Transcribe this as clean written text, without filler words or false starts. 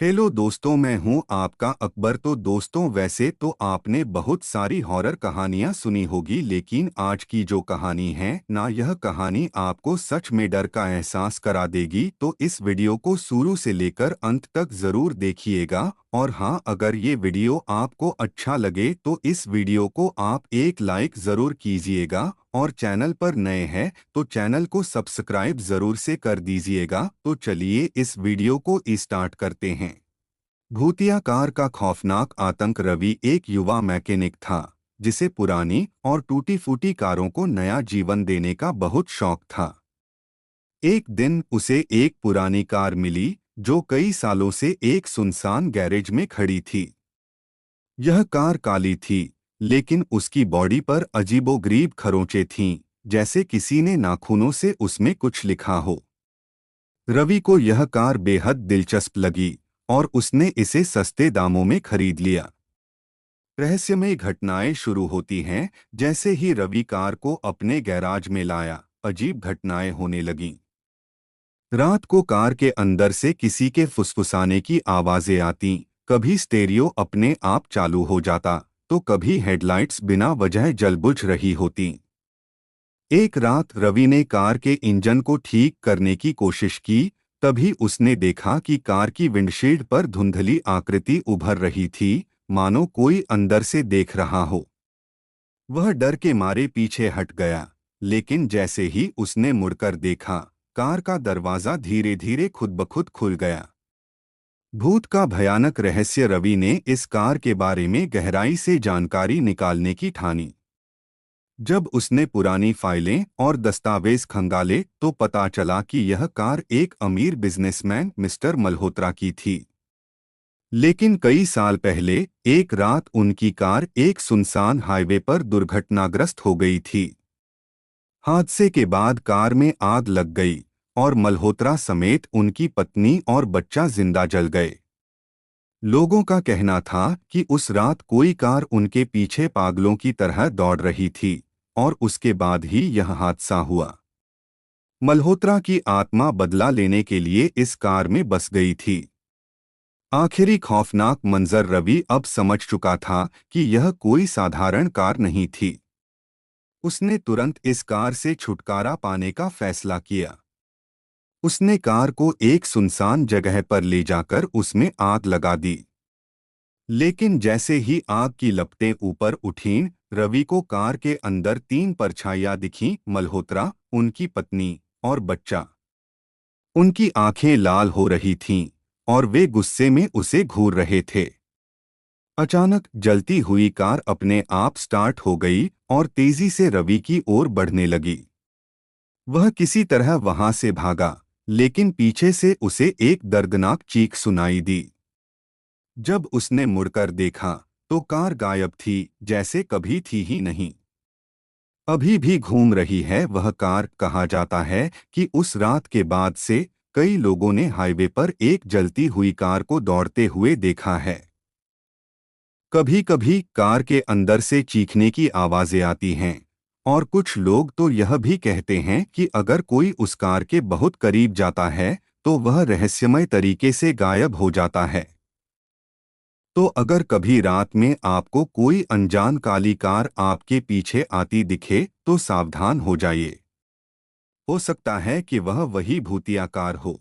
Hello दोस्तों, मैं हूं आपका अकबर। तो दोस्तों, वैसे तो आपने बहुत सारी हॉरर कहानियां सुनी होगी, लेकिन आज की जो कहानी है ना, यह कहानी आपको सच में डर का एहसास करा देगी। तो इस वीडियो को शुरू से लेकर अंत तक जरूर देखिएगा। और हाँ, अगर ये वीडियो आपको अच्छा लगे तो इस वीडियो को आप एक लाइक जरूर कीजिएगा, और चैनल पर नए हैं तो चैनल को सब्सक्राइब जरूर से कर दीजिएगा। तो चलिए इस वीडियो को स्टार्ट करते हैं। भूतिया कार का खौफनाक आतंक। रवि एक युवा मैकेनिक था जिसे पुरानी और टूटी फूटी कारों को नया जीवन देने का बहुत शौक था। एक दिन उसे एक पुरानी कार मिली जो कई सालों से एक सुनसान गैरेज में खड़ी थी। यह कार काली थी, लेकिन उसकी बॉडी पर अजीबोगरीब खरोंचें थीं, जैसे किसी ने नाखूनों से उसमें कुछ लिखा हो। रवि को यह कार बेहद दिलचस्प लगी और उसने इसे सस्ते दामों में खरीद लिया। रहस्यमय घटनाएं शुरू होती हैं। जैसे ही रवि कार को अपने गैराज में लाया, अजीब घटनाएं होने लगीं। रात को कार के अंदर से किसी के फुसफुसाने की आवाजें आतीं। कभी स्टेरियो अपने आप चालू हो जाता, तो कभी हेडलाइट्स बिना वजह जल बुझ रही होतीं। एक रात रवि ने कार के इंजन को ठीक करने की कोशिश की। तभी उसने देखा कि कार की विंडशील्ड पर धुंधली आकृति उभर रही थी, मानो कोई अंदर से देख रहा हो। वह डर के मारे पीछे हट गया, लेकिन जैसे ही उसने मुड़कर देखा, कार का दरवाजा धीरे धीरे खुद ब खुद खुल गया। भूत का भयानक रहस्य। रवि ने इस कार के बारे में गहराई से जानकारी निकालने की ठानी। जब उसने पुरानी फाइलें और दस्तावेज खंगाले तो पता चला कि यह कार एक अमीर बिजनेसमैन मिस्टर मल्होत्रा की थी। लेकिन कई साल पहले एक रात उनकी कार एक सुनसान हाईवे पर दुर्घटनाग्रस्त हो गई थी। हादसे के बाद कार में आग लग गई और मल्होत्रा समेत उनकी पत्नी और बच्चा जिंदा जल गए। लोगों का कहना था कि उस रात कोई कार उनके पीछे पागलों की तरह दौड़ रही थी, और उसके बाद ही यह हादसा हुआ। मल्होत्रा की आत्मा बदला लेने के लिए इस कार में बस गई थी। आखिरी खौफनाक मंजर। रवि अब समझ चुका था कि यह कोई साधारण कार नहीं थी। उसने तुरंत इस कार से छुटकारा पाने का फैसला किया। उसने कार को एक सुनसान जगह पर ले जाकर उसमें आग लगा दी। लेकिन जैसे ही आग की लपटें ऊपर उठीं, रवि को कार के अंदर तीन परछाइयां दिखीं। मल्होत्रा, उनकी पत्नी और बच्चा। उनकी आंखें लाल हो रही थीं और वे गुस्से में उसे घूर रहे थे। अचानक जलती हुई कार अपने आप स्टार्ट हो गई और तेजी से रवि की ओर बढ़ने लगी। वह किसी तरह वहां से भागा, लेकिन पीछे से उसे एक दर्दनाक चीख सुनाई दी। जब उसने मुड़कर देखा तो कार गायब थी, जैसे कभी थी ही नहीं। अभी भी घूम रही है वह कार। कहा जाता है कि उस रात के बाद से कई लोगों ने हाईवे पर एक जलती हुई कार को दौड़ते हुए देखा है। कभी कभी कार के अंदर से चीखने की आवाजें आती हैं, और कुछ लोग तो यह भी कहते हैं कि अगर कोई उस कार के बहुत करीब जाता है तो वह रहस्यमय तरीके से गायब हो जाता है। तो अगर कभी रात में आपको कोई अनजान काली कार आपके पीछे आती दिखे तो सावधान हो जाइए। हो सकता है कि वह वही भूतिया कार हो।